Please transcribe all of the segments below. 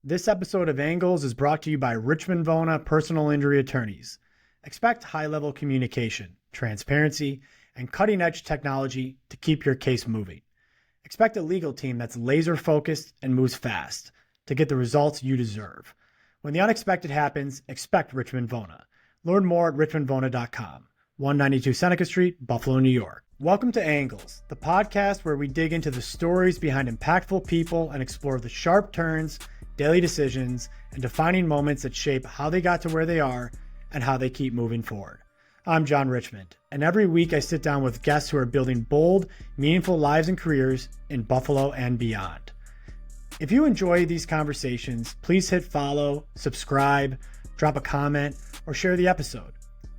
This episode of Angles is brought to you by Richmond Personal Injury Attorneys. Expect high-level communication, transparency, and cutting-edge technology to keep your case moving. Expect a legal team that's laser-focused and moves fast to get the results you deserve. When the unexpected happens, expect Richmond Vona. Learn more at richmondvona.com, 192 Seneca Street, Buffalo, New York. Welcome to Angles, the podcast where we dig into the stories behind impactful people and explore the sharp turns, daily decisions, and defining moments that shape how they got to where they are and how they keep moving forward. I'm John Richmond, and every week I sit down with guests who are building bold, meaningful lives and careers in Buffalo and beyond. If you enjoy these conversations, please hit follow, subscribe, drop a comment, or share the episode.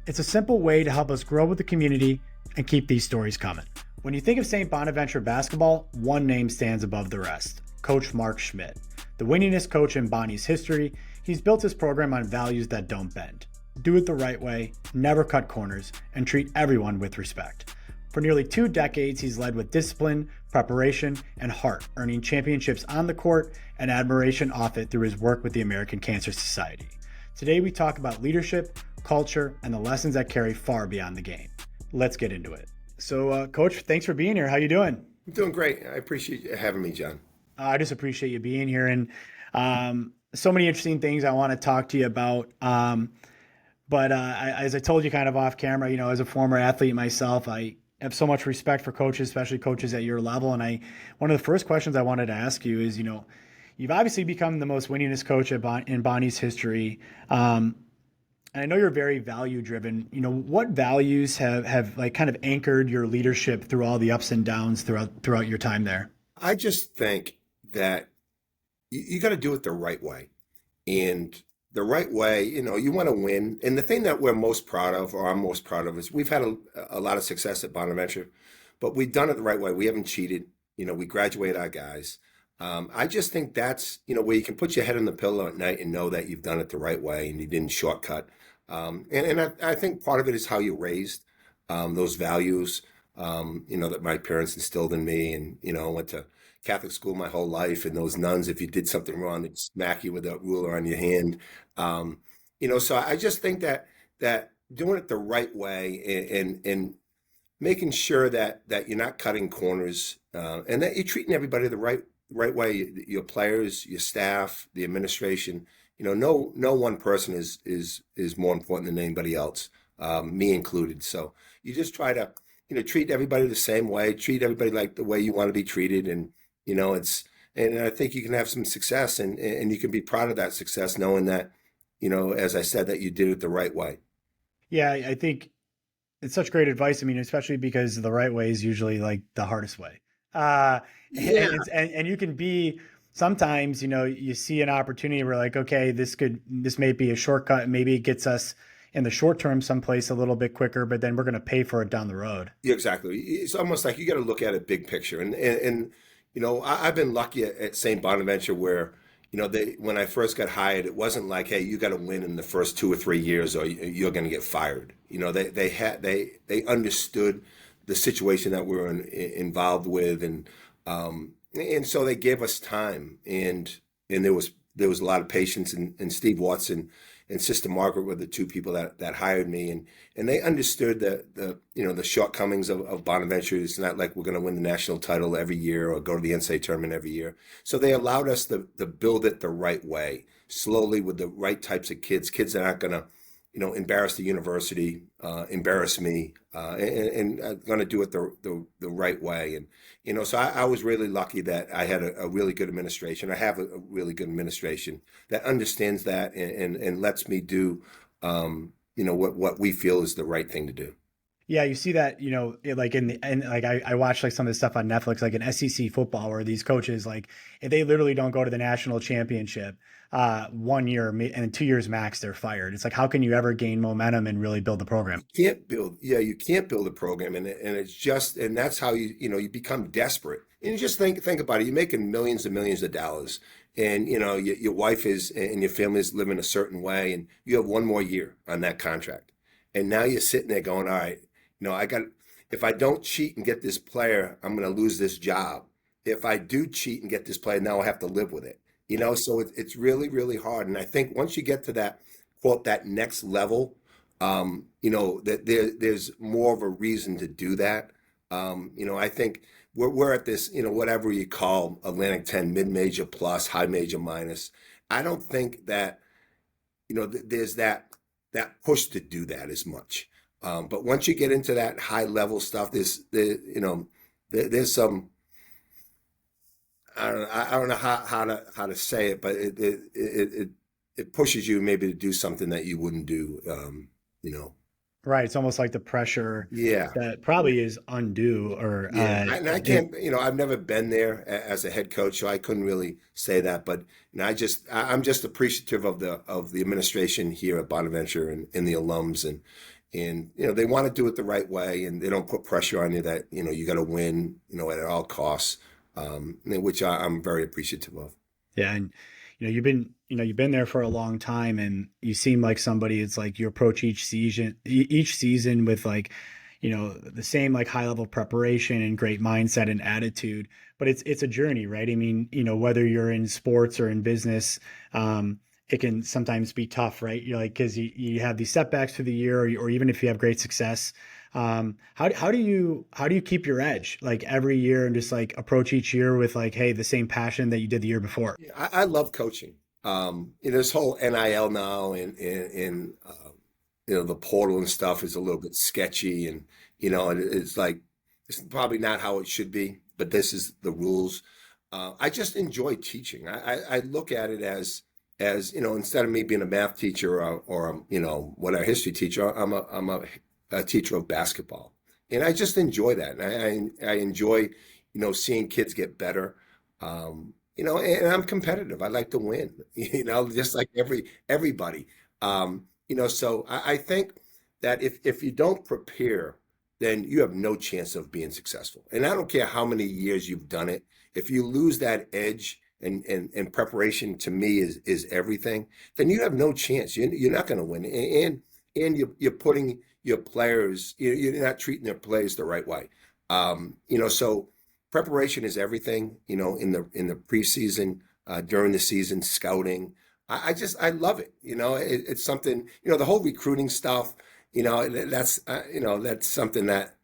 It's a simple way to help us grow with the community and keep these stories coming. When you think of St. Bonaventure basketball, one name stands above the rest: Coach Mark Schmidt. The winningest coach in Bonnie's history, he's built his program on values that don't bend. Do it the right way, never cut corners, and treat everyone with respect. For nearly 2 decades, he's led with discipline, preparation, and heart, earning championships on the court and admiration off it through his work with the American Cancer Society. Today, we talk about leadership, culture, and the lessons that carry far beyond the game. Let's get into it. So, Coach, thanks for being here. How you doing? I'm doing great. I appreciate you having me, John. I just appreciate you being here, and so many interesting things I want to talk to you about. As I told you kind of off camera, as a former athlete myself, I have so much respect for coaches, especially coaches at your level. And one of the first questions I wanted to ask you is, you've obviously become the most winningest coach in Bonnie's history. And I know you're very value driven. What values have like kind of anchored your leadership through all the ups and downs throughout your time there? I just think that you got to do it the right way. And the right way, you want to win. And the thing that we're most proud of, or I'm most proud of, is we've had a lot of success at Bonaventure, but we've done it the right way. We haven't cheated. We graduate our guys. I just think that's, where you can put your head on the pillow at night and know that you've done it the right way and you didn't shortcut. I think part of it is how you're raised, those values, that my parents instilled in me. And, I went to Catholic school my whole life, and those nuns, if you did something wrong, they'd smack you with a ruler on your hand. So I just think that doing it the right way and making sure that you're not cutting corners, and that you're treating everybody the right way, your players, your staff, the administration. No one person is more important than anybody else, me included. So you just try to, treat everybody the same way, treat everybody like the way you want to be treated. And, and I think you can have some success and you can be proud of that success, knowing that, as I said, that you did it the right way. Yeah, I think it's such great advice. I mean, especially because the right way is usually like the hardest way. Yeah. And you can be, sometimes, you see an opportunity where like, okay, this may be a shortcut. Maybe it gets us in the short term someplace a little bit quicker, but then we're going to pay for it down the road. Yeah, exactly. It's almost like you got to look at a big picture. And I've been lucky at St. Bonaventure where, when I first got hired, it wasn't like, hey, you got to win in the first 2 or 3 years or you're going to get fired. They understood the situation that we were involved with, and so they gave us time, and there was a lot of patience, and Steve Watson and Sister Margaret were the two people that hired me, and they understood the shortcomings of Bonaventure. It's not like we're going to win the national title every year or go to the NCAA tournament every year. So they allowed us to build it the right way, slowly, with the right types of kids that aren't going to, embarrass the university, embarrass me, and going to do it the right way. And, so I was really lucky that I had a really good administration. I have a really good administration that understands that and lets me do, what we feel is the right thing to do. Yeah, you see that, like I watch like some of the stuff on Netflix, like in SEC football, where these coaches, like, if they literally don't go to the national championship 1 year and 2 years max, they're fired. It's like, how can you ever gain momentum and really build the program? You can't build a program, and it's just, and that's how you become desperate. And you just think about it. You're making millions and millions of dollars, and your wife is and your family is living a certain way, and you have 1 more year on that contract, and now you're sitting there going, all right. If I don't cheat and get this player, I'm going to lose this job. If I do cheat and get this player, now I have to live with it. So it's really, really hard. And I think once you get to that, quote, that next level, that there's more of a reason to do that. I think we're at this, whatever you call Atlantic 10, mid-major plus, high major minus. I don't think that, there's that push to do that as much. But once you get into that high level stuff, there's some, I don't know how to say it, but it pushes you maybe to do something that you wouldn't do. You know. Right. It's almost like the pressure Yeah. that probably is undue or Yeah, and I it, can't, I've never been there as a head coach, so I couldn't really say that. But I'm just appreciative of the administration here at Bonaventure and the alums, and they want to do it the right way, and they don't put pressure on you that you got to win, at all costs, which I'm very appreciative of. yeah. And you've been there for a long time and you seem like somebody, it's like you approach each season with like, the same like high level preparation and great mindset and attitude, but it's a journey, right? I mean, whether you're in sports or in business, it can sometimes be tough, right? You're like, cause you have these setbacks through the year or even if you have great success, how do you keep your edge like every year and just like approach each year with like, hey, the same passion that you did the year before? Yeah, I love coaching. This whole NIL now and the portal and stuff is a little bit sketchy, and it's like it's probably not how it should be, but this is the rules. I just enjoy teaching. I look at it as instead of me being a math teacher or what a history teacher, I'm a teacher of basketball, and I just enjoy that. And I enjoy seeing kids get better. And I'm competitive. I like to win, just like everybody. So I think that if you don't prepare, then you have no chance of being successful. And I don't care how many years you've done it. If you lose that edge and preparation to me is everything, then you have no chance. You're not going to win. And you're putting your players, you're not treating their players the right way. So preparation is everything, in the preseason, during the season, scouting. I love it. It's something, the whole recruiting stuff, that's something that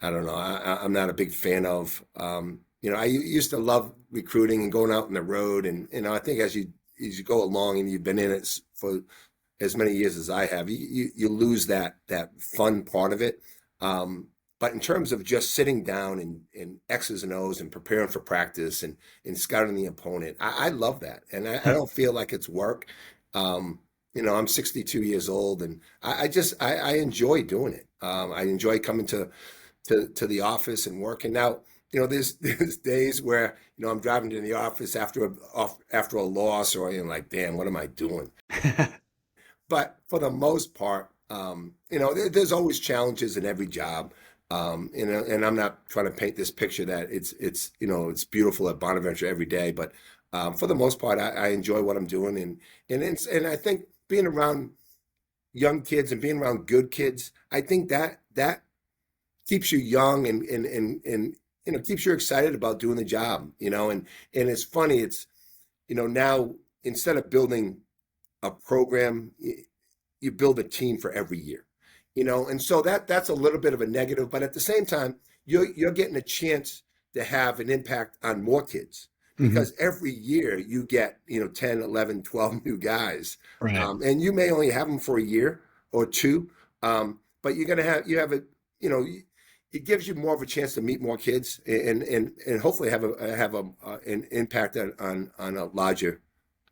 I don't know. I'm not a big fan of. I used to love recruiting and going out on the road, and I think as you go along and you've been in it for as many years as I have, you lose that fun part of it. But in terms of just sitting down and X's and O's and preparing for practice and scouting the opponent, I love that. And I don't feel like it's work. I'm 62 years old and I enjoy doing it. I enjoy coming to the office and working. Now, there's days where, I'm driving to the office after a loss or like, damn, what am I doing? But for the most part, there's always challenges in every job. And I'm not trying to paint this picture that it's beautiful at Bonaventure every day, but for the most part, I enjoy what I'm doing, and I think being around young kids and being around good kids, I think that keeps you young and keeps you excited about doing the job, and it's funny, it's now instead of building a program, you build a team for every year. And so that's a little bit of a negative, but at the same time, you're getting a chance to have an impact on more kids Hmm. because every year you get 10, 11, 12 new guys, Right. and you may only have them for a year or two, but you have a you know it gives you more of a chance to meet more kids and hopefully have an impact on a larger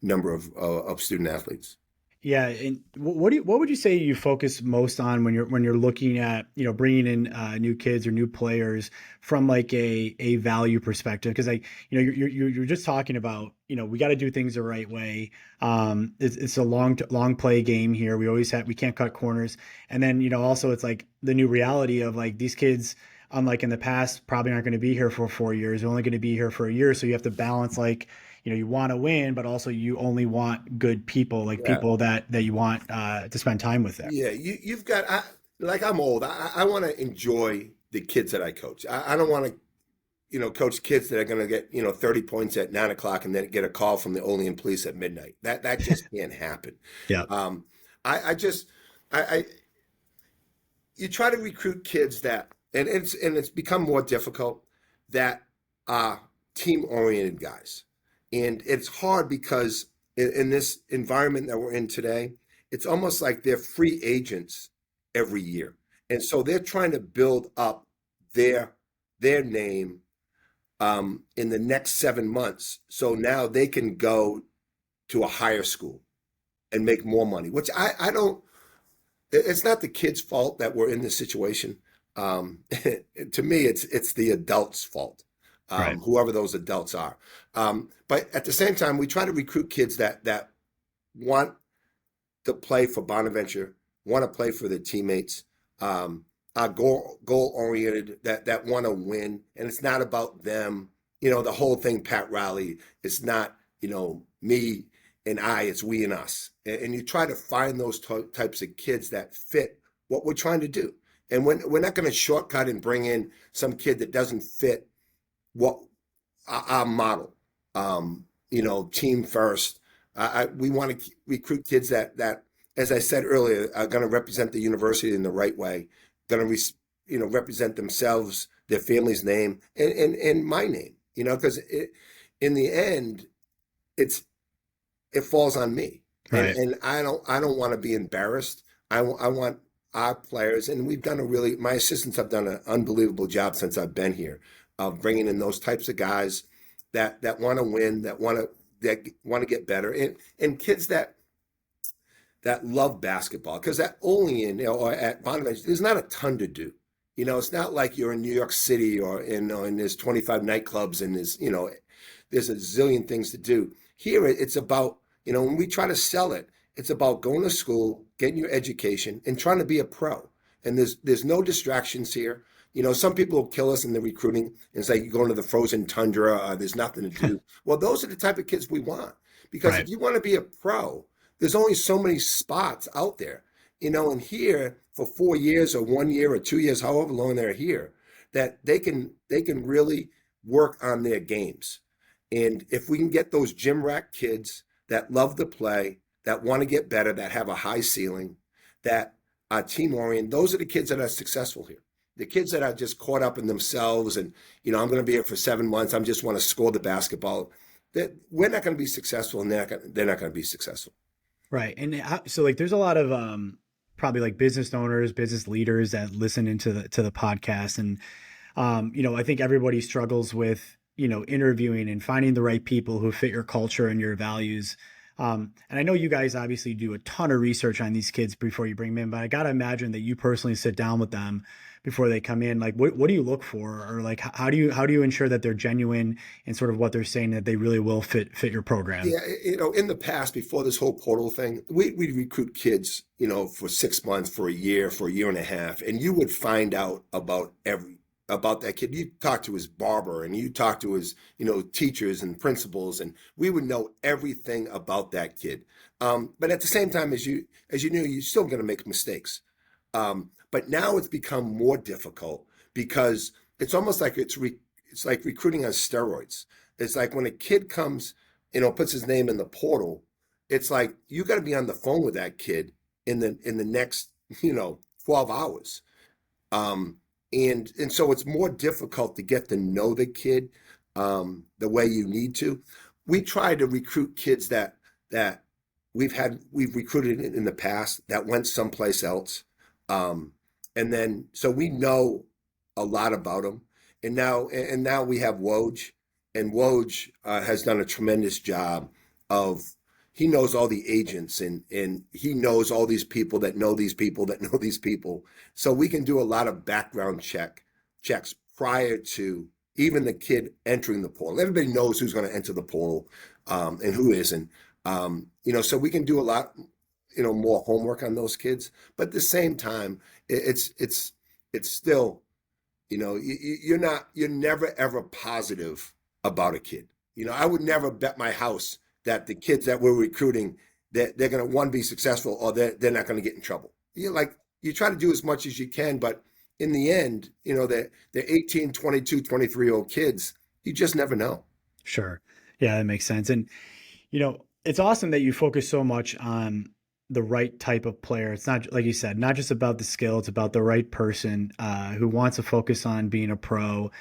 number of student athletes. Yeah, and what would you say you focus most on when you're looking at bringing in new kids or new players from like a value perspective? Because like you're just talking about we got to do things the right way. It's a long play game here. We can't cut corners, and then also it's like the new reality of like these kids. Unlike in the past, probably aren't going to be here for 4 years. They're only going to be here for a year. So you have to balance like you want to win, but also you only want good people, like Yeah. people that you want to spend time with there. Yeah, you've like I'm old. I want to enjoy the kids that I coach. I don't want to, coach kids that are going to get 30 points at 9 o'clock and then get a call from the Olean police at midnight. That just can't happen. Yeah. Um, I you try to recruit kids that, and it's become more difficult, that are team oriented guys, and it's hard because in this environment that we're in today, it's almost like they're free agents every year, and so they're trying to build up their name in the next 7 months, so now they can go to a higher school and make more money, which I don't. It's not the kids' fault that we're in this situation. To me, it's the adults' fault, Right. whoever those adults are. But at the same time, we try to recruit kids that want to play for Bonaventure, want to play for their teammates, are goal oriented, that want to win, and it's not about them. The whole thing, Pat Riley. It's not me and I, it's we and us. And you try to find those types of kids that fit what we're trying to do. And we're not going to shortcut and bring in some kid that doesn't fit what our model. Team first. We want to recruit kids that, as I said earlier, are going to represent the university in the right way, going to represent themselves, their family's name, and my name. Because in the end, it falls on me, Right. and I don't want to be embarrassed. I want our players, and my assistants have done an unbelievable job since I've been here of bringing in those types of guys that want to win, that want to get better, and kids that love basketball, because at Olean or at Bonaventure, there's not a ton to do. It's not like you're in New York City or and there's 25 nightclubs and there's a zillion things to do. Here it's about, when we try to sell it, it's about going to school, getting your education, and trying to be a pro. And there's no distractions here. Some people will kill us in the recruiting and say, you're going to the frozen tundra, there's nothing to do. Well, those are the type of kids we want. Because Right. if you want to be a pro, there's only so many spots out there. And here for 4 years or 1 year or 2 years, however long they're here, that they can really work on their games. And if we can get those gym rat kids that love to play, that want to get better, that have a high ceiling, that are team oriented, those are the kids that are successful here. The kids that are just caught up in themselves and, I'm going to be here for 7 months, I just want to score the basketball, that we're not going to be successful, and they're not going to be successful. Right. And so there's a lot of probably business owners, business leaders that listen into the podcast. And I think everybody struggles with, interviewing and finding the right people who fit your culture and your values. And I know you guys obviously do a ton of research on these kids before you bring them in, but I got to imagine that you personally sit down with them before they come in. What do you look for? Or how do you ensure that they're genuine and sort of what they're saying, that they really will fit your program? Yeah, in the past, before this whole portal thing, we'd recruit kids, for 6 months, for a year and a half, and you would find out about that kid. You talk to his barber, and you talk to his, teachers and principals, and we would know everything about that kid. But at the same time, as you knew, you're still going to make mistakes. But now it's become more difficult because it's almost like it's like recruiting on steroids. It's like when a kid comes, puts his name in the portal, it's like you got to be on the phone with that kid in the next 12 hours. And so it's more difficult to get to know the kid the way you need to. We try to recruit kids that we've recruited in the past that went someplace else. And then, so we know a lot about them. And now we have Woj, and Woj has done a tremendous job he knows all the agents, and he knows all these people that know these people that know these people. So we can do a lot of background checks prior to even the kid entering the portal. Everybody knows who's going to enter the portal and who isn't. So we can do a lot more homework on those kids, but at the same time, it's still, you're never ever positive about a kid. I would never bet my house that the kids that we're recruiting, that they're going to, one, be successful, or they're not going to get in trouble. You try to do as much as you can, but in the end, they're 18, 22, 23-year-old kids. You just never know. Sure. Yeah, that makes sense. And it's awesome that you focus so much on the right type of player. It's not, like you said, not just about the skill, it's about the right person who wants to focus on being a pro,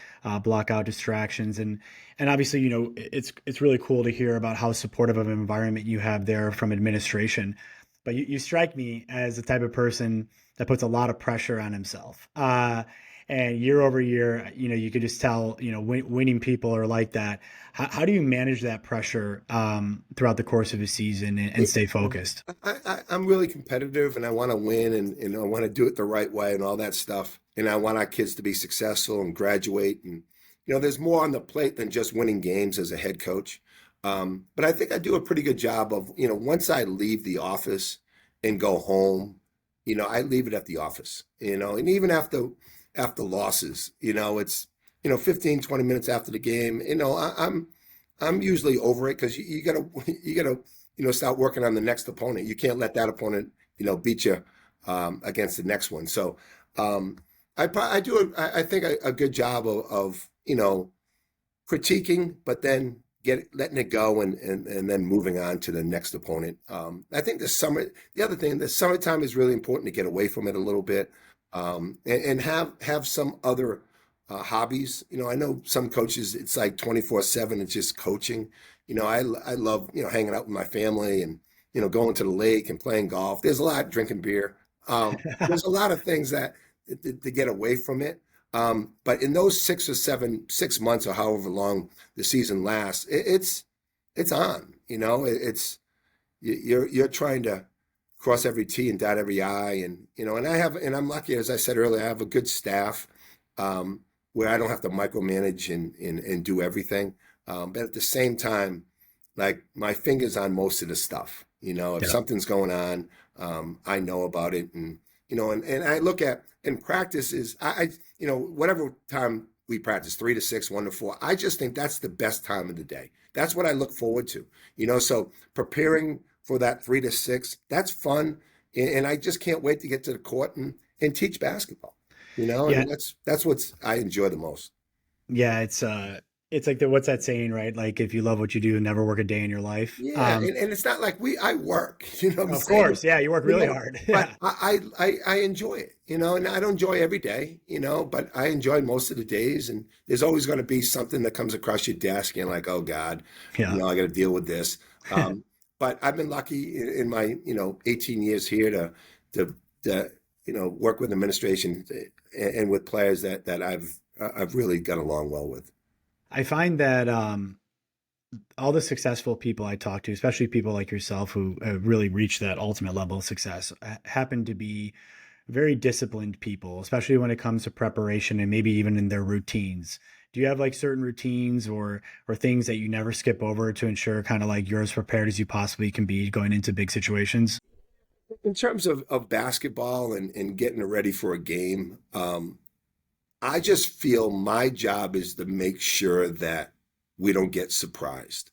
block out distractions. And obviously, it's really cool to hear about how supportive of an environment you have there from administration. But you strike me as the type of person that puts a lot of pressure on himself. And year over year, you could just tell, winning people are like that. How do you manage that pressure throughout the course of a season and stay focused? I'm really competitive and I want to win and I want to do it the right way and all that stuff. And I want our kids to be successful and graduate. And, there's more on the plate than just winning games as a head coach. But I think I do a pretty good job of, once I leave the office and go home, I leave it at the office, and even after losses, it's, 15, 20 minutes after the game, I'm usually over it because you gotta, start working on the next opponent. You can't let that opponent, beat you against the next one. So I think a good job of critiquing, but then letting it go and then moving on to the next opponent. I think the other thing, the summertime is really important to get away from it a little bit, and have some other hobbies. I know some coaches, it's like 24/7, it's just coaching. I love, hanging out with my family and, going to the lake and playing golf. There's a lot, drinking beer. There's a lot of things that to get away from it. But in those 6 months or however long the season lasts, it's on. You're trying to cross every T and dot every I, and and I'm lucky, as I said earlier, I have a good staff where I don't have to micromanage and do everything. But at the same time, like my fingers on most of the stuff. If Yeah. something's going on, I know about it, and I look at in practice is whatever time we practice, 3 to 6, 1 to 4. I just think that's the best time of the day. That's what I look forward to. So preparing for that 3 to 6, that's fun, and I just can't wait to get to the court and teach basketball. Yeah. And that's what I enjoy the most. Yeah. It's like what's that saying, right? Like if you love what you do, never work a day in your life. Yeah, and it's not like I work, what I'm Of saying? course. Yeah. You work really hard. But Yeah. I enjoy it, and I don't enjoy every day, but I enjoy most of the days, and there's always going to be something that comes across your desk, and you're like, oh God, Yeah. I got to deal with this. But I've been lucky in my, 18 years here to work with administration and with players that I've really got along well with. I find that all the successful people I talk to, especially people like yourself who have really reached that ultimate level of success, happen to be very disciplined people, especially when it comes to preparation and maybe even in their routines. Do you have like certain routines or things that you never skip over to ensure kind of like you're as prepared as you possibly can be going into big situations? In terms of basketball and getting ready for a game, I just feel my job is to make sure that we don't get surprised.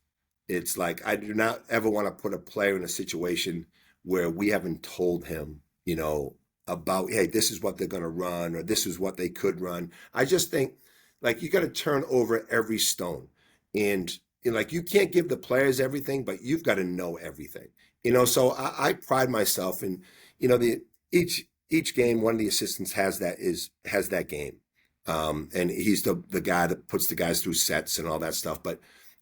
It's like I do not ever want to put a player in a situation where we haven't told him, about, hey, this is what they're going to run or this is what they could run. I just think like you got to turn over every stone. And like you can't give the players everything, but you've got to know everything. So I pride myself in, the each game, one of the assistants has that game. And he's the guy that puts the guys through sets and all that stuff. But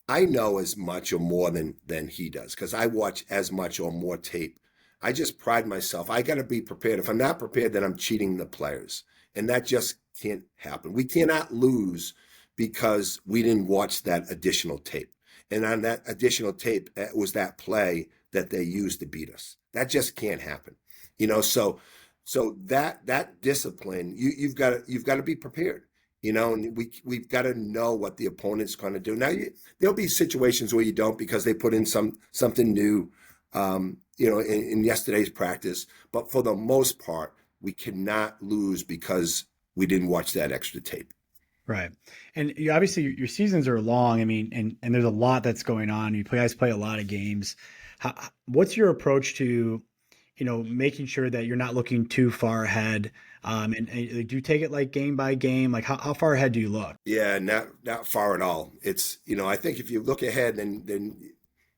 I know as much or more than he does because I watch as much or more tape. I just pride myself. I got to be prepared. If I'm not prepared, then I'm cheating the players. And that just can't happen. We cannot lose because we didn't watch that additional tape. And on that additional tape, it was that play that they used to beat us. That just can't happen. So that discipline, you've got to be prepared, and we've got to know what the opponent's going to do. Now there'll be situations where you don't because they put in something new, in yesterday's practice. But for the most part, we cannot lose because we didn't watch that extra tape. Right. And you obviously your seasons are long. I mean, and there's a lot that's going on. You guys play a lot of games. What's your approach to making sure that you're not looking too far ahead. And do you take it like game by game? Like how far ahead do you look? Yeah, not far at all. It's, I think if you look ahead, then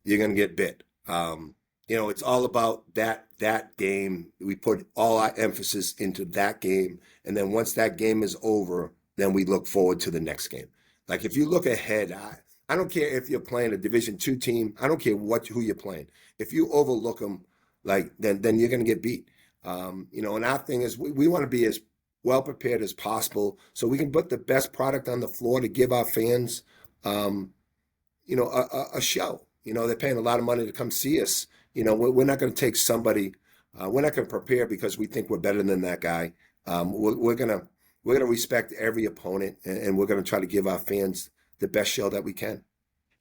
you're going to get bit. It's all about that game. We put all our emphasis into that game, and then once that game is over, then we look forward to the next game. Like if you look ahead, I don't care if you're playing a Division II team. I don't care who you're playing. If you overlook them, like then you're going to get beat. And our thing is we want to be as well prepared as possible so we can put the best product on the floor to give our fans, a show. They're paying a lot of money to come see us. We're not going to take somebody. We're not going to prepare because we think we're better than that guy. We're gonna respect every opponent, and we're gonna try to give our fans the best show that we can.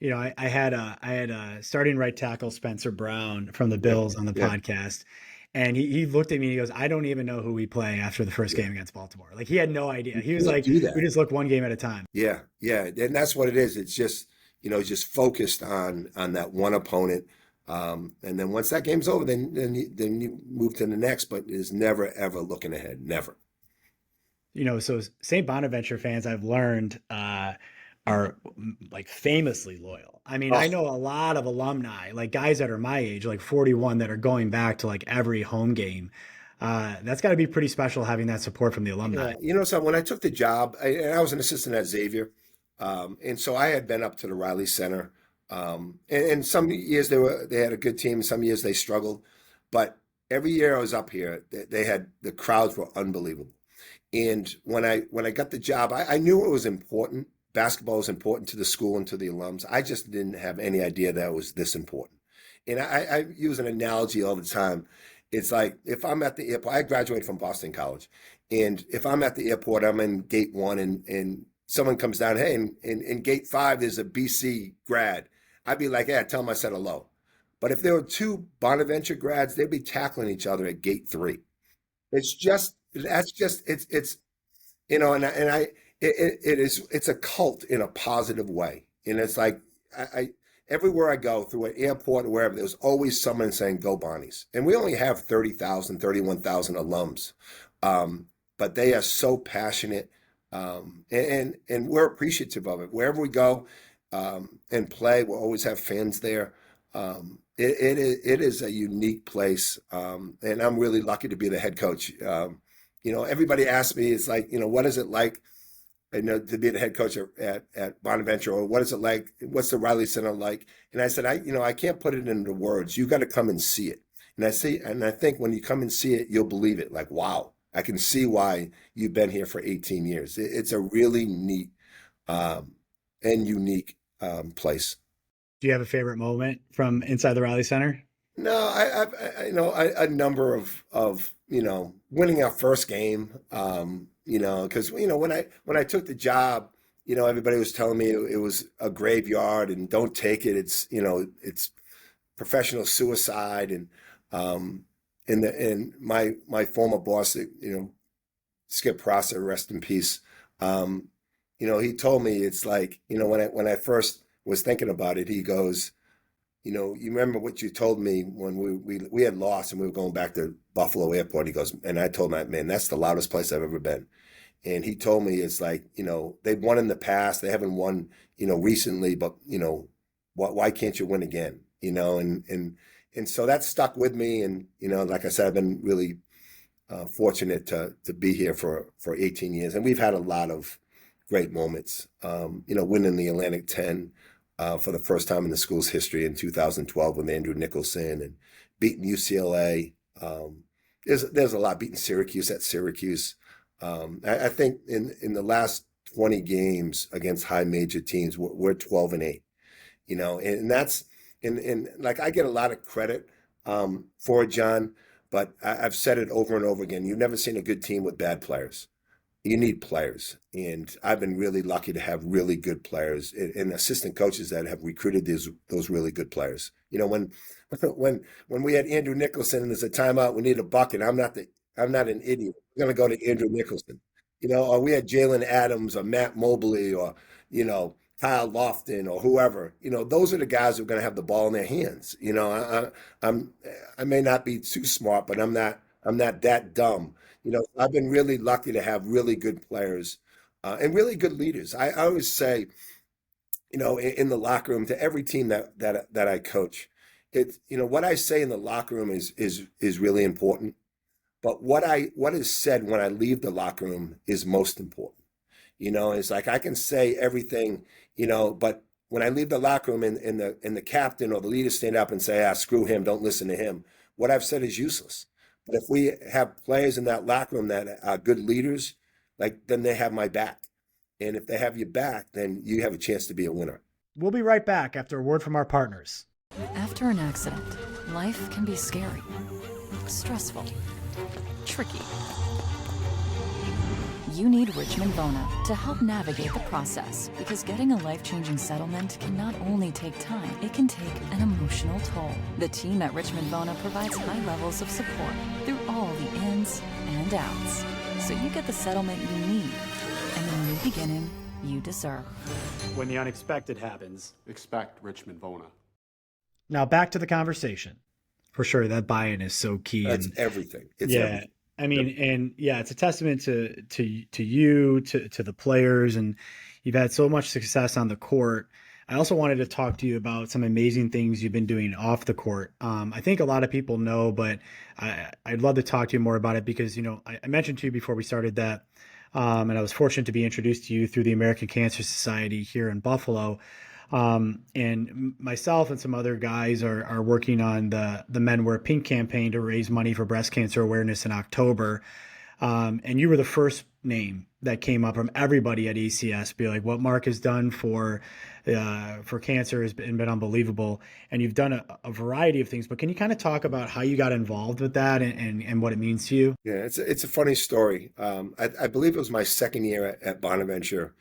I had a starting right tackle Spencer Brown from the Yeah, Bills on the yeah, podcast, and he looked at me and he goes, "I don't even know who we play after the first yeah. game against Baltimore." Like he had no idea. You He was can't like, do "We that. just look one game at a time." Yeah, yeah, and that's what it is. It's just just focused on that one opponent, and then once that game's over, then you move to the next. But is never ever looking ahead. Never. So St. Bonaventure fans, I've learned, are like famously loyal. I mean, I Oh, know a lot of alumni, like guys that are my age, like 41, that are going back to like every home game. That's got to be pretty special having that support from the alumni. yeah. So when I took the job, and I was an assistant at Xavier, and so I had been up to the Riley Center, and some years they had a good team, some years they struggled, but every year I was up here, they had the crowds were unbelievable. And when I got the job, I knew it was important. Basketball was important to the school and to the alums. I just didn't have any idea that it was this important. And I use an analogy all the time. It's like if I'm at the airport, I graduated from Boston College, and if I'm at the airport, I'm in gate one, and someone comes down, hey, in gate five, there's a BC grad. I'd be like, yeah, tell them I said hello. But if there were two Bonaventure grads, they'd be tackling each other at gate three. It's and I it's a cult in a positive way, and it's like I everywhere I go through an airport or wherever, there's always someone saying go Bonnies, and we only have 30,000, 31,000 alums, but they are so passionate, and we're appreciative of it wherever we go, and play. We'll always have fans there. It is a unique place, and I'm really lucky to be the head coach. Everybody asks me, it's like, what is it like, to be the head coach at Bonaventure, or what is it like? What's the Riley Center like? And I said, I can't put it into words. You got to come and see it. And I think when you come and see it, you'll believe it. Like, wow, I can see why you've been here for 18 years. It's a really neat, and unique, place. Do you have a favorite moment from inside the Raleigh Center? No, a number of winning our first game. Because when I took the job, everybody was telling me it was a graveyard and don't take it. It's professional suicide, and my former boss, Skip Prosser, rest in peace. He told me it's like, when I first was thinking about it, he goes, you remember what you told me when we had lost and we were going back to Buffalo Airport. He goes, and I told him, man, that's the loudest place I've ever been. And he told me it's like, they've won in the past, they haven't won, recently, but why can't you win again? And so that stuck with me. And like I said, I've been really fortunate to be here for 18 years, and we've had a lot of great moments. Winning the Atlantic 10 for the first time in the school's history in 2012 with Andrew Nicholson, and beating UCLA. There's a lot, beating Syracuse at Syracuse. I think in the last 20 games against high major teams, we're 12-8. And that's and like I get a lot of credit for it, John, but I've said it over and over again. You've never seen a good team with bad players. You need players, and I've been really lucky to have really good players and assistant coaches that have recruited those really good players. When when we had Andrew Nicholson and there's a timeout, we need a bucket. I'm not an idiot. We're going to go to Andrew Nicholson. Or we had Jalen Adams or Matt Mobley, or Kyle Lofton or whoever, those are the guys who are going to have the ball in their hands. I may not be too smart, but I'm not that dumb. I've been really lucky to have really good players and really good leaders. I always say, in the locker room to every team that I coach, what I say in the locker room is really important. But what is said when I leave the locker room is most important. It's like I can say everything, but when I leave the locker room and the captain or the leader stand up and say, screw him, don't listen to him, what I've said is useless. But if we have players in that locker room that are good leaders, then they have my back. And if they have your back, then you have a chance to be a winner. We'll be right back after a word from our partners. After an accident, life can be scary, stressful, tricky. You need Richmond Bona to help navigate the process, because getting a life-changing settlement can not only take time, it can take an emotional toll. The team at Richmond Bona provides high levels of support through all the ins and outs, so you get the settlement you need and the new beginning you deserve. When the unexpected happens, expect Richmond Bona. Now back to the conversation. For sure, that buy-in is so key. That's everything. It's yeah. everything. I mean, and yeah, it's a testament to you, to the players, and you've had so much success on the court. I also wanted to talk to you about some amazing things you've been doing off the court. I think a lot of people know, but I'd love to talk to you more about it because, I mentioned to you before we started that, and I was fortunate to be introduced to you through the American Cancer Society here in Buffalo. And myself and some other guys are working on the Men Wear Pink campaign to raise money for breast cancer awareness in October. And you were the first name that came up from everybody at ACS, be like, what Mark has done for cancer has been unbelievable. And you've done a variety of things, but can you kind of talk about how you got involved with that and what it means to you? Yeah, it's a funny story. I believe it was my second year at Bonaventure.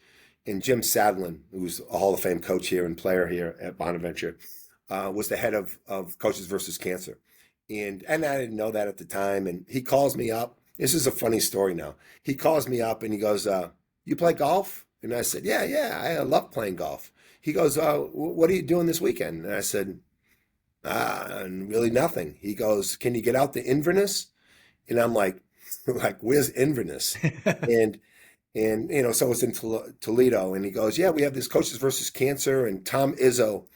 And Jim Sadlin, who's a Hall of Fame coach here and player here at Bonaventure, was the head of Coaches versus Cancer. And I didn't know that at the time. And he calls me up. This is a funny story now. He calls me up and he goes, you play golf? And I said, yeah, I love playing golf. He goes, what are you doing this weekend? And I said, really nothing. He goes, can you get out to Inverness? And I'm like, where's Inverness? And so it's in Toledo, and he goes, yeah, we have this Coaches versus Cancer, and Tom Izzo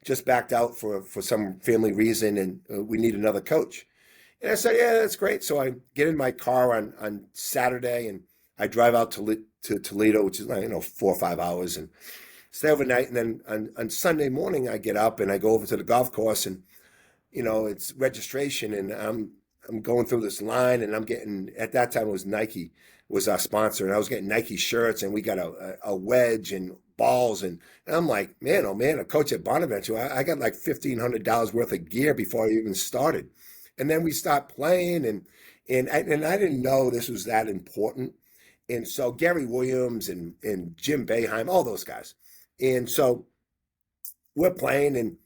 just backed out for some family reason, and we need another coach. And I said, yeah, that's great. So I get in my car on Saturday, and I drive out to Toledo, which is 4 or 5 hours, and stay overnight. And then on Sunday morning, I get up and I go over to the golf course, and it's registration, and I'm going through this line, and I'm getting, at that time it was Nike was our sponsor, and I was getting Nike shirts, and we got a wedge and balls, and I'm like, man, oh man, a coach at Bonaventure, I got like $1,500 worth of gear before I even started. And then we start playing, and I didn't know this was that important. And so Gary Williams and Jim Boeheim, all those guys. And so we're playing, and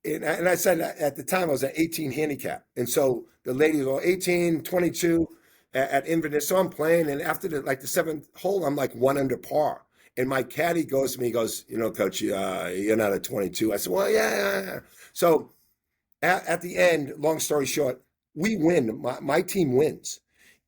and I said at the time I was at 18 handicap. And so the ladies were 18, 22 at Inverness. So I'm playing, and after the seventh hole, I'm like 1 under par. And my caddy goes to me, he goes, coach, you're not at 22. I said, well, yeah. So at the end, long story short, we win. My team wins.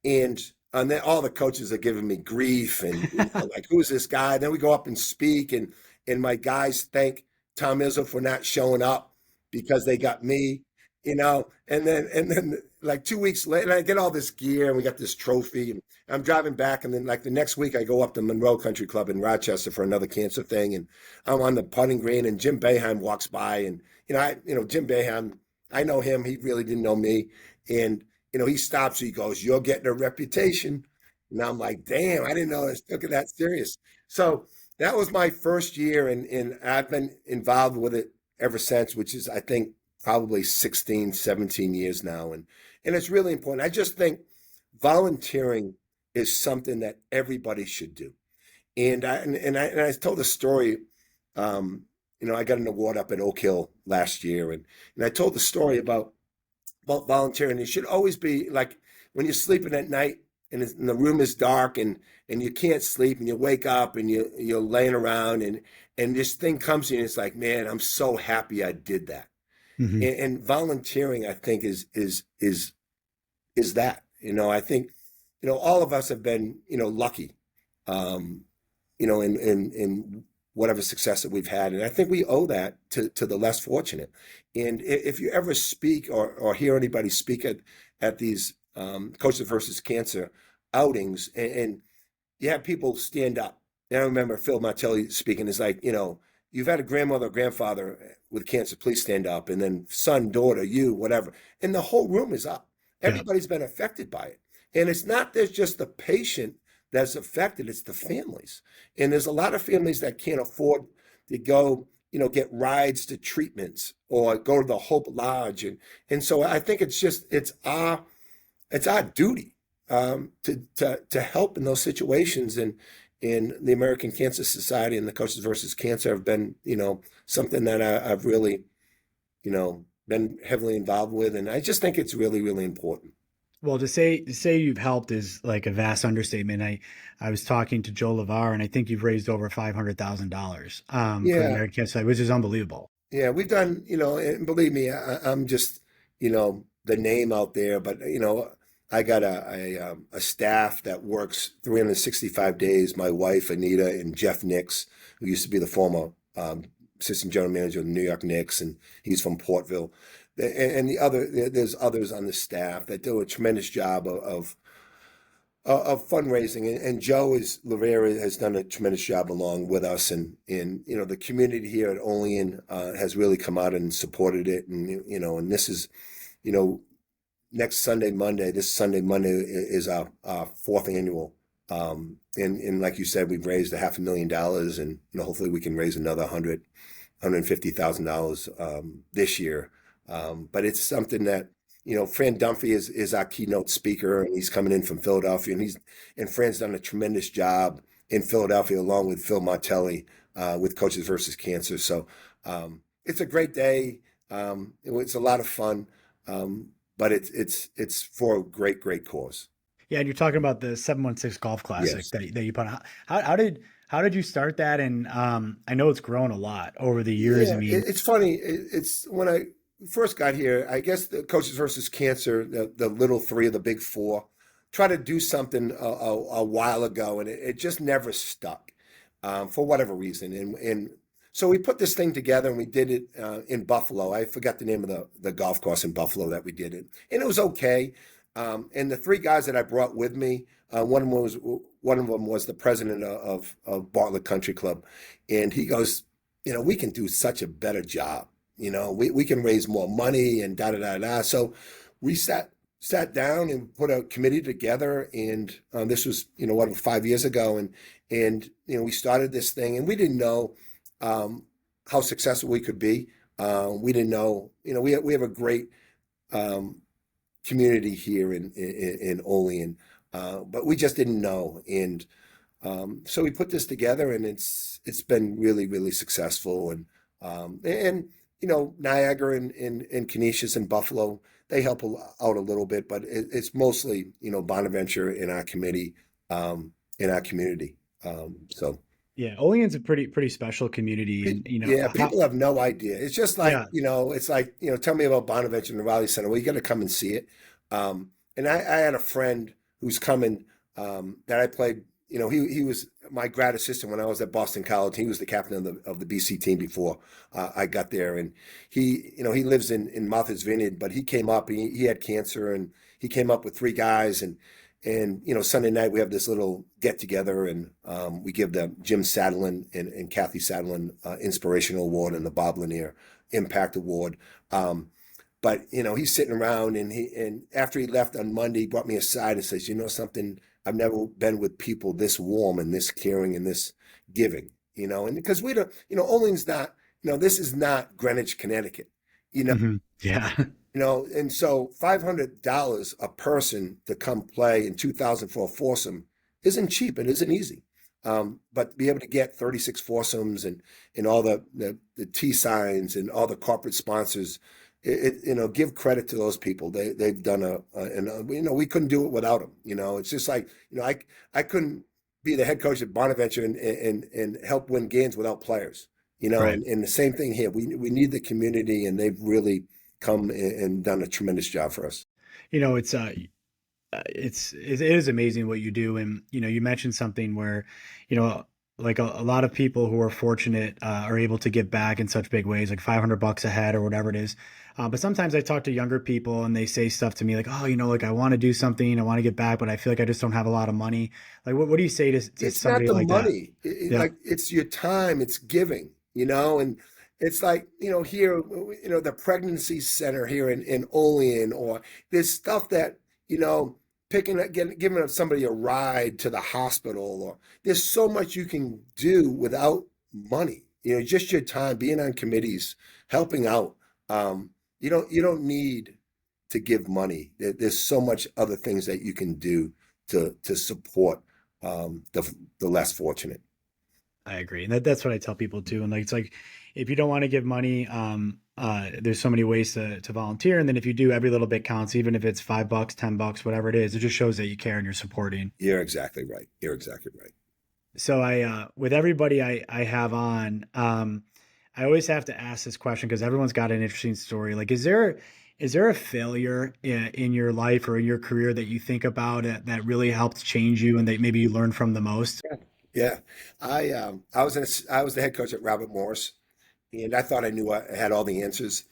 And then all the coaches are giving me grief and like, who's this guy? Then we go up and speak, and my guys thank Tom Izzo for not showing up because they got me, and then like 2 weeks later, I get all this gear, and we got this trophy, and I'm driving back, and then like the next week I go up to Monroe Country Club in Rochester for another cancer thing, and I'm on the putting green, and Jim Boeheim walks by, and Jim Boeheim, I know him, he really didn't know me, and he stops, he goes, you're getting a reputation. And I'm like, damn, I didn't know I took it that serious. So that was my first year, and I've been involved with it ever since, which is, I think, probably 16, 17 years now. And it's really important. I just think volunteering is something that everybody should do. And I told a story, I got an award up at Oak Hill last year, and I told the story about volunteering. It should always be like when you're sleeping at night, and the room is dark and you can't sleep and you wake up and you're laying around and this thing comes to you and it's like, man, I'm so happy I did that. Hmm. And volunteering, I think, is that. I think, all of us have been, lucky, um, in whatever success that we've had. And I think we owe that to the less fortunate. And if you ever speak or hear anybody speak at these Coaches versus Cancer outings, and you have people stand up. And I remember Phil Martelli speaking, is like, you've had a grandmother or grandfather with cancer, please stand up. And then son, daughter, you, whatever. And the whole room is up. Yeah. Everybody's been affected by it. And it's not there's just the patient that's affected, it's the families. And there's a lot of families that can't afford to go, get rides to treatments or go to the Hope Lodge. And so I think it's our duty to help in those situations. And the American Cancer Society and the Coaches versus Cancer have been, something that I've really, been heavily involved with. And I just think it's really, really important. Well, to say you've helped is like a vast understatement. I was talking to Joe LeVar, and I think you've raised over $500,000 for the Yeah. American Cancer Society, which is unbelievable. Yeah, we've done, and believe me, I'm just, the name out there, but, I got a staff that works 365 days. My wife, Anita, and Jeff Nix, who used to be the former assistant general manager of the New York Knicks, and he's from Portville. And there's others on the staff that do a tremendous job of fundraising, and Joe Lavera has done a tremendous job along with us, and the community here at Olean has really come out and supported it, and this is this Sunday, Monday is our fourth annual, and like you said, we've raised $500,000, and hopefully we can raise another $150,000 this year. But it's something that, Fran Dunphy is our keynote speaker, and he's coming in from Philadelphia, and Fran's done a tremendous job in Philadelphia along with Phil Martelli with Coaches versus Cancer. So it's a great day. It's a lot of fun, but it's for a great, great cause. Yeah, and you're talking about the 716 Golf Classic Yes. that you put on. How did you start that? And I know it's grown a lot over the years. Yeah, I mean, it's funny. It's when I first got here, I guess the Coaches versus Cancer, the little three of the big four, tried to do something a while ago, and it just never stuck for whatever reason. And so we put this thing together, and we did it in Buffalo. I forgot the name of the golf course in Buffalo that we did it, and it was okay. And the three guys that I brought with me, one of them was the president of Bartlett Country Club, and he goes, we can do such a better job. We can raise more money and da da da da. So we sat down and put a committee together, and this was 5 years ago, and we started this thing, and we didn't know how successful we could be. We didn't know, we have a great community here in Olean, but we just didn't know, and so we put this together, and it's been really, really successful, and Niagara and Canisius and Buffalo, they help out a little bit, but it's mostly, Bonaventure in our committee, in our community. So yeah, Olean's a pretty special community, and yeah, people have no idea. It's just like, yeah. it's like, tell me about Bonaventure and the Raleigh Center. Well, you got to come and see it. And I had a friend who's coming, that I played, he was my grad assistant when I was at Boston College. He was the captain of the BC team before I got there. And he lives in Martha's Vineyard, but he came up, he had cancer, and he came up with three guys, and Sunday night we have this little get together, and we give the Jim Sadlin and Kathy Sadlin Inspirational Award and the Bob Lanier Impact Award. But he's sitting around, and after he left on Monday, he brought me aside and says, something, I've never been with people this warm and this caring and this giving, and because we don't, Olean's not, this is not Greenwich, Connecticut, Mhm. Yeah. and so $500 a person to come play and $2,000 for a foursome isn't cheap. It isn't easy. But to be able to get 36 foursomes and all the T signs and all the corporate sponsors, give credit to those people. They've done we couldn't do it without them. It's just like, I couldn't be the head coach at Bonaventure and help win games without players, Right. and the same thing here. We need the community, and they've really come and done a tremendous job for us. It is amazing what you do. And, you mentioned something where, like a lot of people who are fortunate are able to give back in such big ways, like $500 a head or whatever it is. But sometimes I talk to younger people and they say stuff to me like, oh, like I want to do something, I want to give back, but I feel like I just don't have a lot of money. Like, what do you say to It's not somebody the like that? money. Yeah. Like, it's your time, it's giving, and it's like, here, the pregnancy center here in Olean, or there's stuff that, giving somebody a ride to the hospital, or there's so much you can do without money, just your time, being on committees, helping out. You don't need to give money. There's so much other things that you can do to support the less fortunate. I agree. And that's what I tell people too. And like, it's like, if you don't want to give money, there's so many ways to volunteer. And then if you do, every little bit counts, even if it's $5, $10, whatever it is, it just shows that you care and you're supporting. You're exactly right. You're exactly right. So with everybody I have on, I always have to ask this question because everyone's got an interesting story. Like, is there a failure in your life or in your career that you think about that really helped change you and that maybe you learned from the most? Yeah. I was the head coach at Robert Morris, and I thought I had all the answers.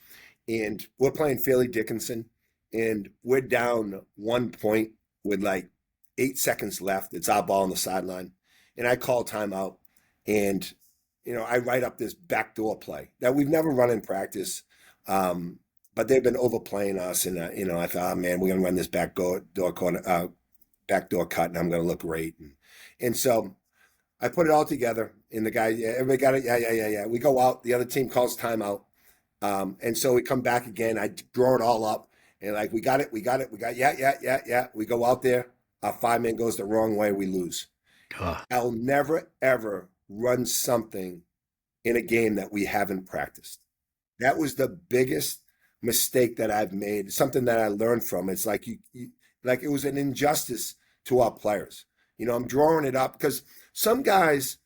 And we're playing Fairleigh Dickinson, and we're down 1 point with like 8 seconds left. It's our ball on the sideline, and I call timeout, and I write up this backdoor play that we've never run in practice, but they've been overplaying us, and I thought, oh man, we're gonna run this backdoor cut, and I'm gonna look great, and so I put it all together, and the guy, yeah, everybody got it. Yeah. We go out. The other team calls timeout. And so we come back again. I draw it all up, and like, we got it. Yeah. We go out there. Our 5-man goes the wrong way. We lose. Ugh. I'll never, ever run something in a game that we haven't practiced. That was the biggest mistake that I've made, something that I learned from. It's like like it was an injustice to our players. I'm drawing it up because some guys,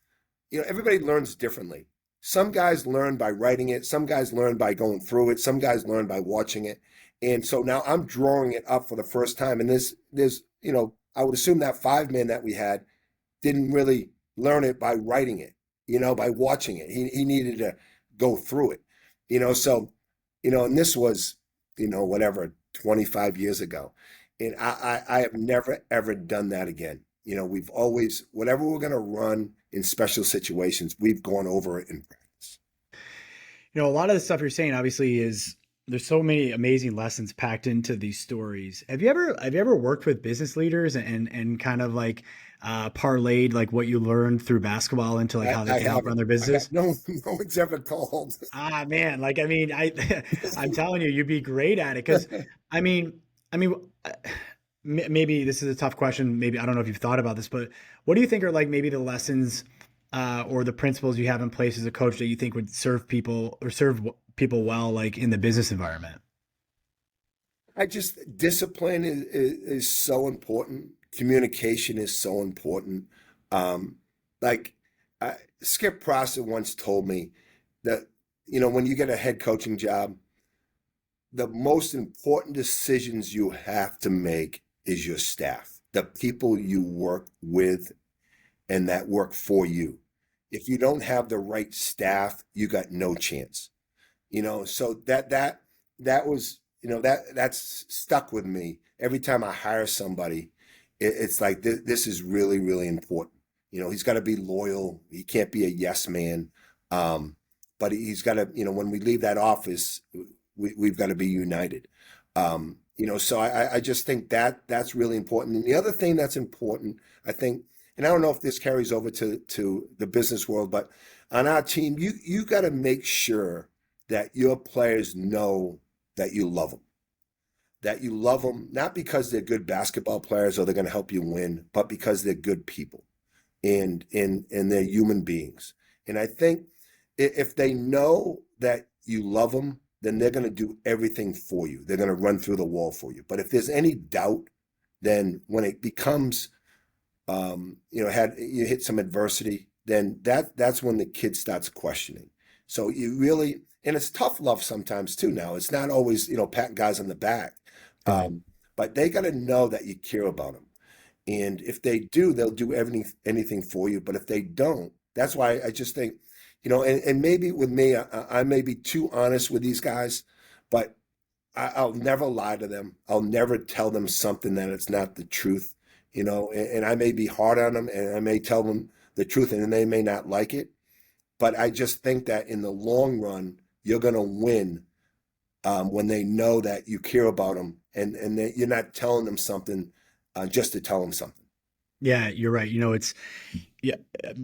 everybody learns differently. Some guys learn by writing it. Some guys learn by going through it. Some guys learn by watching it. And so now I'm drawing it up for the first time. And there's, I would assume that 5-man that we had didn't really learn it by writing it, by watching it. He needed to go through it, so, and this was, whatever, 25 years ago. And I have never, ever done that again. We've always, whatever we're going to run in special situations, we've gone over it in practice. A lot of the stuff you're saying obviously there's so many amazing lessons packed into these stories. Have you ever worked with business leaders and kind of like parlayed like what you learned through basketball into like how they can help run their business? No one's ever called. Ah, man, like, I mean, I'm telling you, you'd be great at it. Cause I mean, maybe this is a tough question. Maybe, I don't know if you've thought about this, but what do you think are like maybe the lessons or the principles you have in place as a coach that you think would serve people well, like in the business environment? Discipline is so important. Communication is so important. Like Skip Prosser once told me that, when you get a head coaching job, the most important decisions you have to make is your staff, the people you work with and that work for you. If you don't have the right staff, you got no chance. So that was, that's stuck with me. Every time I hire somebody, it's like, this is really, really important. He's got to be loyal. He can't be a yes man. But he's got to, when we leave that office, we've got to be united. So I just think that's really important. And the other thing that's important, I think, and I don't know if this carries over to the business world, but on our team, you got to make sure that your players know that you love them, not because they're good basketball players or they're going to help you win, but because they're good people and they're human beings. And I think if they know that you love them then they're going to do everything for you. They're going to run through the wall for you. But if there's any doubt, then when it becomes, you hit some adversity, then that's when the kid starts questioning. So you really, and it's tough love sometimes too. Now it's not always, patting guys on the back, Right. but they got to know that you care about them. And if they do, they'll do anything for you. But if they don't, that's why I just think, and maybe with me, I may be too honest with these guys, but I'll never lie to them. I'll never tell them something that it's not the truth, and I may be hard on them and I may tell them the truth and they may not like it. But I just think that in the long run, you're going to win when they know that you care about them and that you're not telling them something just to tell them something. Yeah, you're right. Yeah,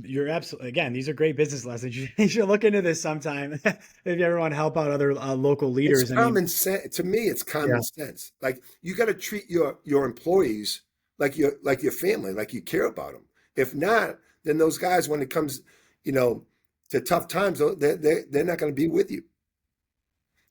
you're absolutely, again, these are great business lessons. You should look into this sometime if you ever want to help out other local leaders. It's common sense. To me, it's common sense. Like you got to treat your employees like your family, like you care about them. If not, then those guys, when it comes, to tough times, they're not going to be with you.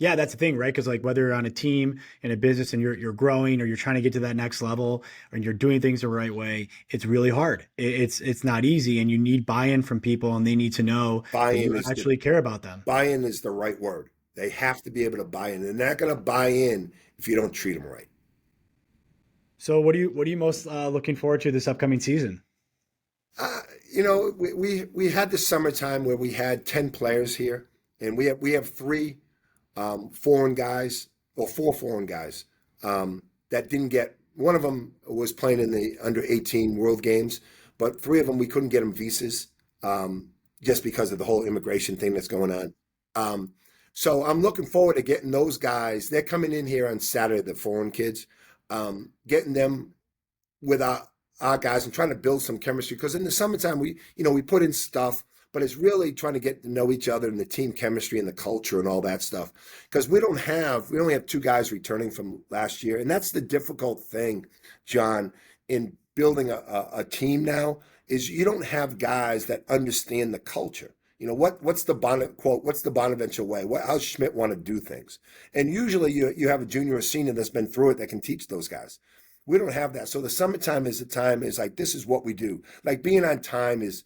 Yeah, that's the thing, right? Because like whether you're on a team in a business and you're growing or you're trying to get to that next level and you're doing things the right way, it's really hard. It's not easy, and you need buy-in from people, and they need to know that you actually care about them. Buy-in is the right word. They have to be able to buy in. They're not going to buy in if you don't treat them right. So what are you most looking forward to this upcoming season? We had the summertime where we had 10 players here, and we have three four foreign guys that didn't get. One of them was playing in the under-18 World Games, but three of them we couldn't get them visas just because of the whole immigration thing that's going on. So I'm looking forward to getting those guys. They're coming in here on Saturday, the foreign kids, getting them with our guys and trying to build some chemistry. Because in the summertime, we put in stuff, but it's really trying to get to know each other and the team chemistry and the culture and all that stuff. Because we only have two guys returning from last year. And that's the difficult thing, John, in building a team now, is you don't have guys that understand the culture. What's the Bonaventure way? How Schmidt want to do things? And usually you have a junior or senior that's been through it that can teach those guys. We don't have that. So the summertime is like, this is what we do. Like being on time is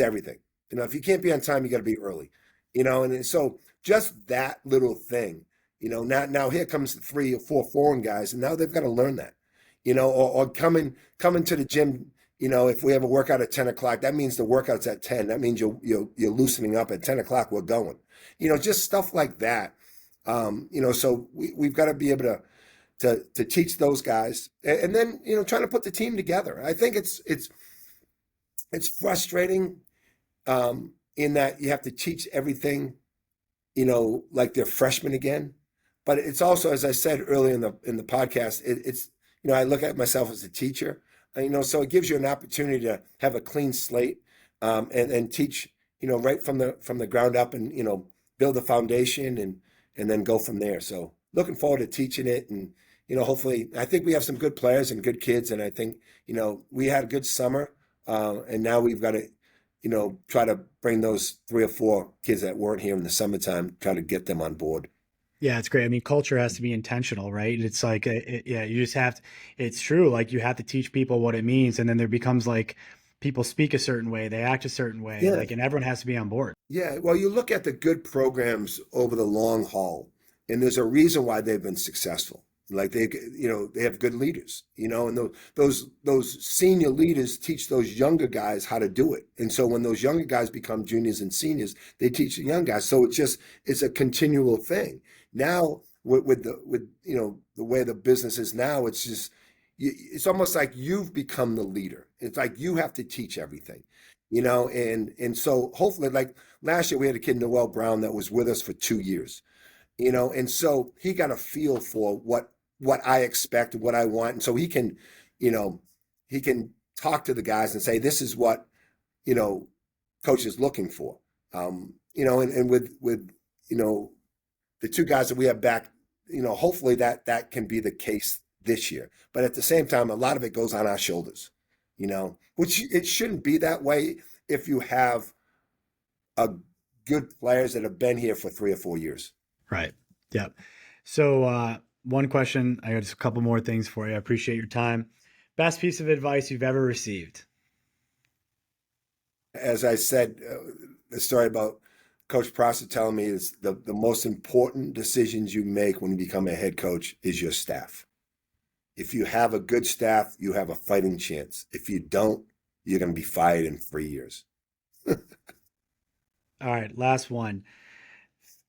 everything. If you can't be on time, you got to be early, and so just that little thing, now here comes the 3 or 4 foreign guys, and now they've got to learn that, or coming to the gym, if we have a workout at 10 o'clock, that means the workout's at 10. That means you're loosening up at 10 o'clock. We're going, just stuff like that. So we've got to be able to teach those guys, and then, trying to put the team together. I think it's frustrating. In that you have to teach everything, like they're freshmen again. But it's also, as I said earlier in the podcast, it's I look at myself as a teacher, so it gives you an opportunity to have a clean slate, and teach, right from the ground up, and build the foundation and then go from there. So looking forward to teaching it, and hopefully, I think we have some good players and good kids, and I think we had a good summer, and now we've got to try to bring those 3 or 4 kids that weren't here in the summertime, try to get them on board. Yeah, it's great. I mean, culture has to be intentional, right? It's like, you just have to, it's true. Like you have to teach people what it means. And then there becomes like, people speak a certain way, they act a certain way, and everyone has to be on board. Yeah. Well, you look at the good programs over the long haul, and there's a reason why they've been successful. Like they have good leaders, and those senior leaders teach those younger guys how to do it. And so when those younger guys become juniors and seniors, they teach the young guys. So it's a continual thing. Now with the way the business is now, it's almost like you've become the leader. It's like you have to teach everything, and so hopefully, like last year we had a kid, Noel Brown, that was with us for 2 years, and so he got a feel for what I expect, what I want. And so he can talk to the guys and say, this is what, coach is looking for. And with the 2 guys that we have back, hopefully that can be the case this year. But at the same time, a lot of it goes on our shoulders, which it shouldn't be that way if you have good players that have been here for 3 or 4 years. Right. Yep. So one question, I got just a couple more things for you. I appreciate your time. Best piece of advice you've ever received? As I said, the story about Coach Prosser telling me is the most important decisions you make when you become a head coach is your staff. If you have a good staff, you have a fighting chance. If you don't, you're going to be fired in 3 years. All right, last one.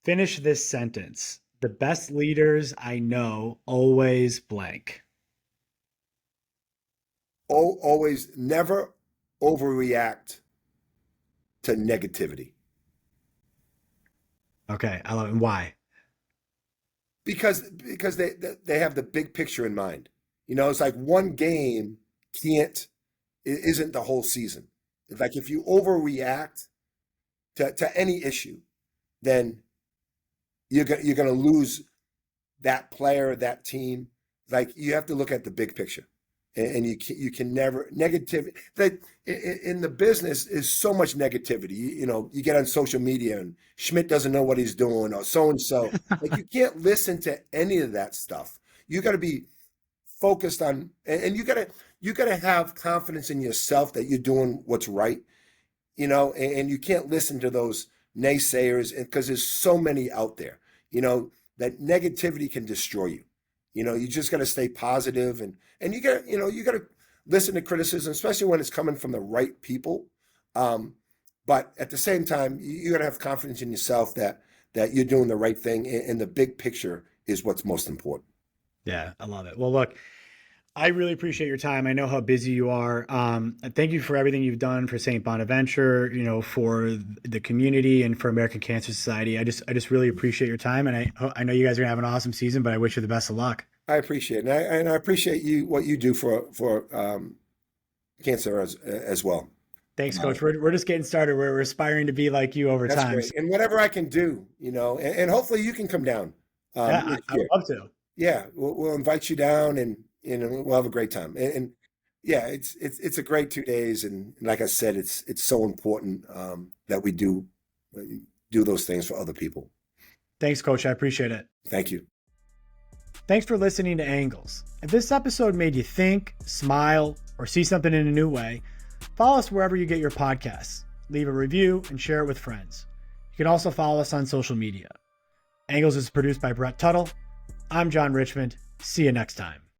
Finish this sentence. The best leaders I know always blank. Always never overreact to negativity. Okay, I love it. And why? Because they have the big picture in mind. It's like one game isn't the whole season. It's like if you overreact to any issue, then you're going to lose that player, that team. Like you have to look at the big picture, and you can never negativity. That in the business is so much negativity. You get on social media and Schmidt doesn't know what he's doing, or so and so. Like you can't listen to any of that stuff. You got to be focused on, and you got to have confidence in yourself that you're doing what's right. And you can't listen to those naysayers, because there's so many out there, that negativity can destroy you. You just got to stay positive, and you got to listen to criticism, especially when it's coming from the right people. But at the same time, you got to have confidence in yourself that you're doing the right thing, and the big picture is what's most important. Yeah, I love it. Well, look, I really appreciate your time. I know how busy you are. Thank you for everything you've done for St. Bonaventure, for the community and for American Cancer Society. I just really appreciate your time, and I know you guys are gonna have an awesome season, but I wish you the best of luck. I appreciate it, and I appreciate what you do for cancer as well. Thanks, Coach. We're just getting started. We're aspiring to be like you over That's time. great. And whatever I can do, and hopefully you can come down. Yeah, I would love to. Yeah, we'll invite you down, and we'll have a great time. And yeah, it's a great 2 days, and like I said, it's so important that we do those things for other people. Thanks, Coach. I appreciate it. Thank you. Thanks for listening to Angles. If this episode made you think, smile, or see something in a new way, follow us wherever you get your podcasts. Leave a review and share it with friends. You can also follow us on social media. Angles is produced by Brett Tuttle. I'm John Richmond. See you next time.